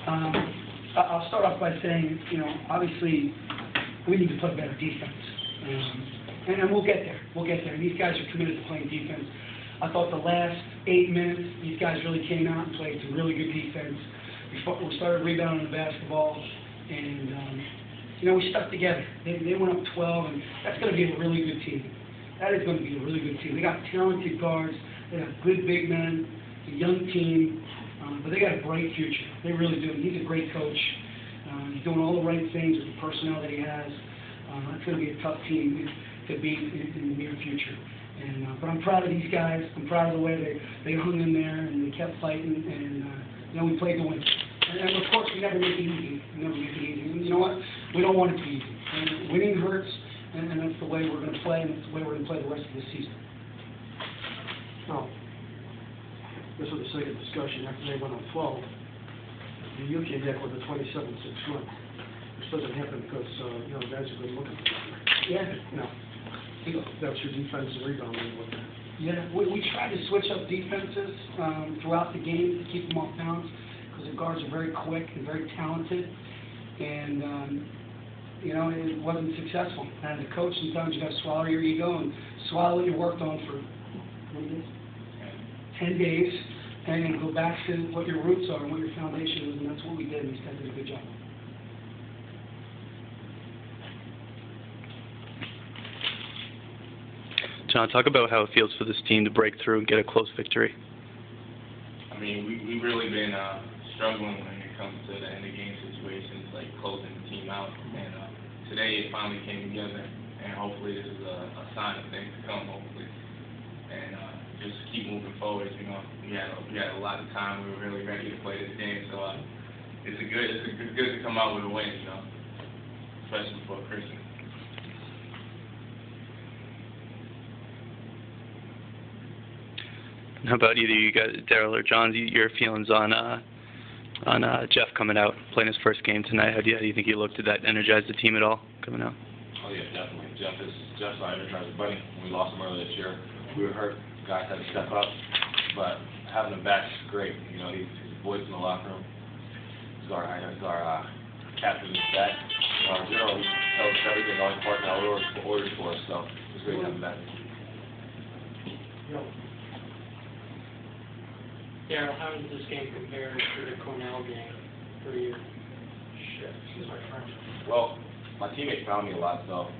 I'll start off by saying, obviously we need to play better defense. And we'll get there. We'll get there. And these guys are committed to playing defense. I thought the last 8 minutes, these guys really came out and played some really good defense. We started rebounding the basketball, and we stuck together. They went up 12, and that's going to be a really good team. That is going to be a really good team. They got talented guards. They got good big men. It's a young team, but they got a bright future. They really do. He's a great coach. He's doing all the right things with the personnel that he has. It's going to be a tough team to beat in the near future. But I'm proud of these guys. I'm proud of the way they hung in there and they kept fighting, and we played to win. And of course, we never make it easy. We never make it easy. And you know what? We don't want it to be easy. And winning hurts, and that's the way we're going to play, and that's the way we're going to play the rest of the season. Well, this was the second discussion after they went on 12. The BU came back with a 27-6 run. This doesn't happen because the guys are good looking. Yeah. That's your defensive rebounding. Yeah, we tried to switch up defenses throughout the game to keep them off balance because the guards are very quick and very talented, and it wasn't successful. As a coach, sometimes you got to swallow your ego and swallow what you worked on for 10 days and go back to what your roots are and what your foundation is, and that's what we did, and these guys did a good job. John, talk about how it feels for this team to break through and get a close victory. I mean, we've really been struggling when it comes to the end of game situations, like closing the team out. And today it finally came together, and hopefully this is a sign of things to come, hopefully. And just keep moving forward. We had a lot of time. We were really ready to play this game, so it's good to come out with a win, especially before Christmas. How about either you guys, Darryl or John, your feelings on Jeff coming out, playing his first game tonight? How do you think he looked? Did that energize the team at all, coming out? Oh, yeah, definitely. Jeff's our energizer bunny. When we lost him earlier this year, we were hurt. Guys had to step up. But having him back is great. He's a voice in the locker room. He's our captain is back. Our general, he tells us everything, all important orders for us. So it's great to have him back. Darryl, how does this game compare to the Cornell game for you? Well, my teammates found me a lot, so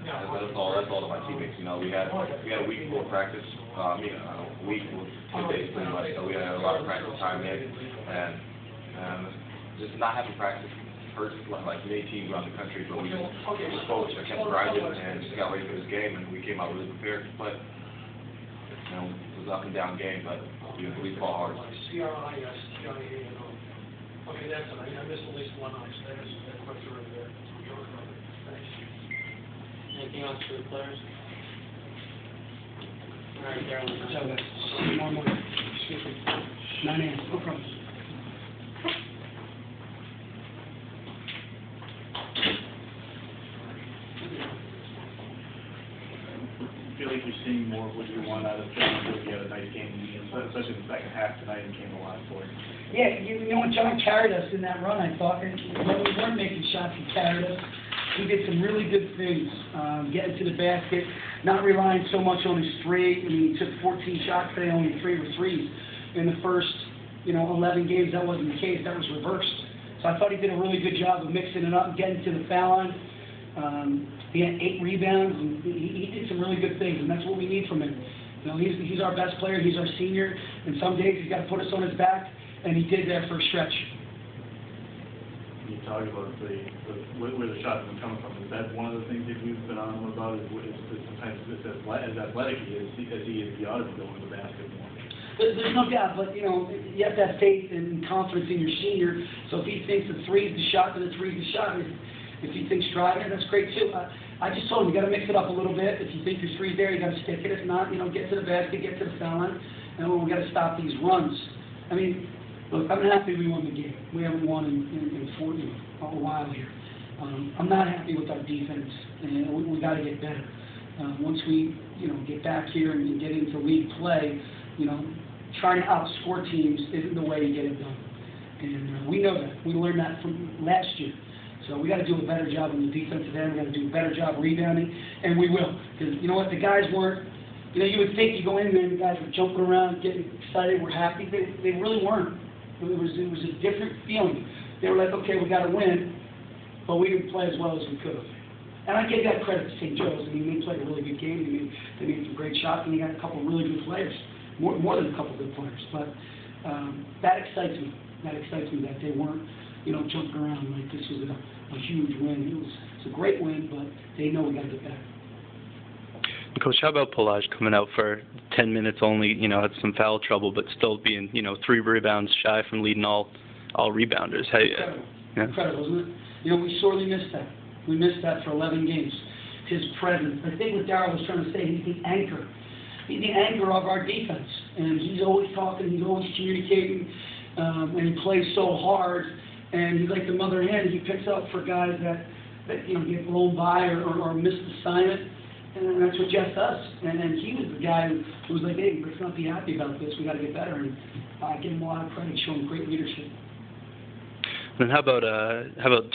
that's all to my teammates. We had a week before practice. A week with 2 days pretty much, so we had a lot of practice time in, and just not having practice hurts like many teams around the country. But we just focused, I kept grinding, and just got ready for this game, and we came out really prepared to play. It was an up and down game, but we fought hard. Okay, that's it. I missed at least one ice. That question right there. Thanks. Anything else for the players? All right, Darryl. So that's tomorrow morning. 9 a.m. No problem. I feel like you're seeing more of what you want out of John. You had a nice game, especially in the second half tonight, and came alive for you. Yeah, John carried us in that run, I thought. And when we weren't making shots, he carried us. He did some really good things, getting to the basket, not relying so much on his three. I mean, he took 14 shots today, only 3 were threes. In the first, 11 games, that wasn't the case. That was reversed. So I thought he did a really good job of mixing it up and getting to the foul line. He had 8 rebounds, and he did some really good things, and that's what we need from him. He's our best player. He's our senior, and some days he's got to put us on his back, and he did that for a stretch. You talk about where the shots have been coming from. Is that one of the things that you've been on him about? Is sometimes as athletic as he is, he ought to be going to the basket more. There's no doubt, but you have to have faith and confidence in your senior. So if he thinks the three is the shot, then the three is the shot. If he thinks driving, that's great too. I just told him, you got to mix it up a little bit. If you think your three's there, you got to stick it. If not, get to the basket, get to the foul line, and we got to stop these runs. I mean, look, I'm happy we won the game. We haven't won in a while here. I'm not happy with our defense, and we got to get better. Once we, get back here and get into league play, trying to outscore teams isn't the way to get it done. And we know that. We learned that from last year. So we got to do a better job on the defensive end. We got to do a better job rebounding, and we will. Because you know what, the guys weren't. You know, you would think you go in there and the guys were jumping around, getting excited, we're happy. They really weren't. It was a different feeling. They were like, okay, we got to win, but we didn't play as well as we could have. And I give that credit to St. Joe's. I mean, they played a really good game. They made some great shots, and they got a couple of really good players, more than a couple of good players. But that excites me. That excites me that they weren't, you know, jumping around like this was a huge win. It's a great win, but they know we got to get better. Coach, how about Pelage coming out for 10 minutes only, you know, had some foul trouble, but still being, you know, 3 rebounds shy from leading all rebounders? Incredible. Yeah. Incredible, isn't it? You know, we sorely missed that. We missed that for 11 games. His presence. I think what Darryl was trying to say, he's the anchor. He's the anchor of our defense. And he's always talking, he's always communicating, and he plays so hard. And he's like the mother hen. He picks up for guys that you know, get blown by or miss the assignment. And that's what Jeff does. And he was the guy who was like, hey, let's not be happy about this. We got to get better. And I give him a lot of credit, showing great leadership. And how about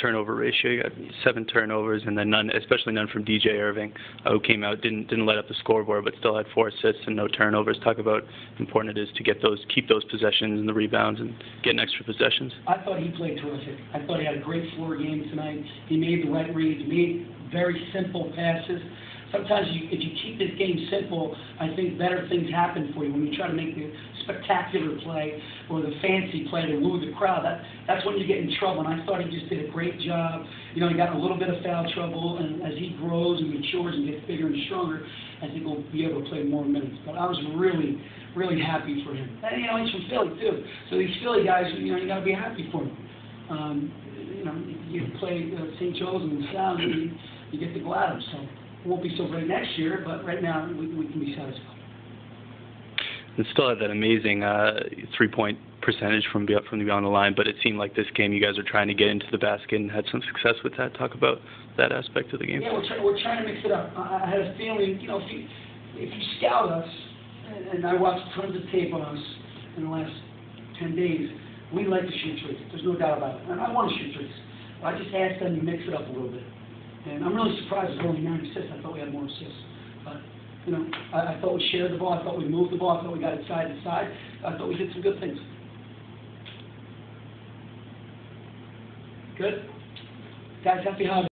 turnover ratio? You got 7 turnovers, and then none, especially none from DJ Irving, who came out, didn't let up the scoreboard, but still had 4 assists and no turnovers. Talk about how important it is to keep those possessions and the rebounds and getting extra possessions. I thought he played terrific. I thought he had a great floor game tonight. He made the right reads, made very simple passes. Sometimes if you keep this game simple, I think better things happen for you. When you try to make the spectacular play or the fancy play to woo the crowd, that's when you get in trouble. And I thought he just did a great job. You know, he got in a little bit of foul trouble, and as he grows and matures and gets bigger and stronger, I think he'll be able to play more minutes. But I was really, really happy for him. And, you know, he's from Philly, too. So these Philly guys, you know, you got to be happy for them. You know, you play St. Joe's and the Sound, and you get to go at them. So it won't be so great next year, but right now we can be satisfied. And still had that amazing 3-point percentage from beyond the line, but it seemed like this game you guys are trying to get into the basket and had some success with that. Talk about that aspect of the game. Yeah, we're trying to mix it up. I had a feeling, you know, if you scout us, and I watched tons of tape on us in the last 10 days, we like to shoot threes. There's no doubt about it. And I want to shoot threes. I just asked them to mix it up a little bit. And I'm really surprised there's only 9 assists. I thought we had more assists. But, you know, I thought we shared the ball. I thought we moved the ball. I thought we got it side to side. I thought we did some good things. Good? Guys, happy holidays.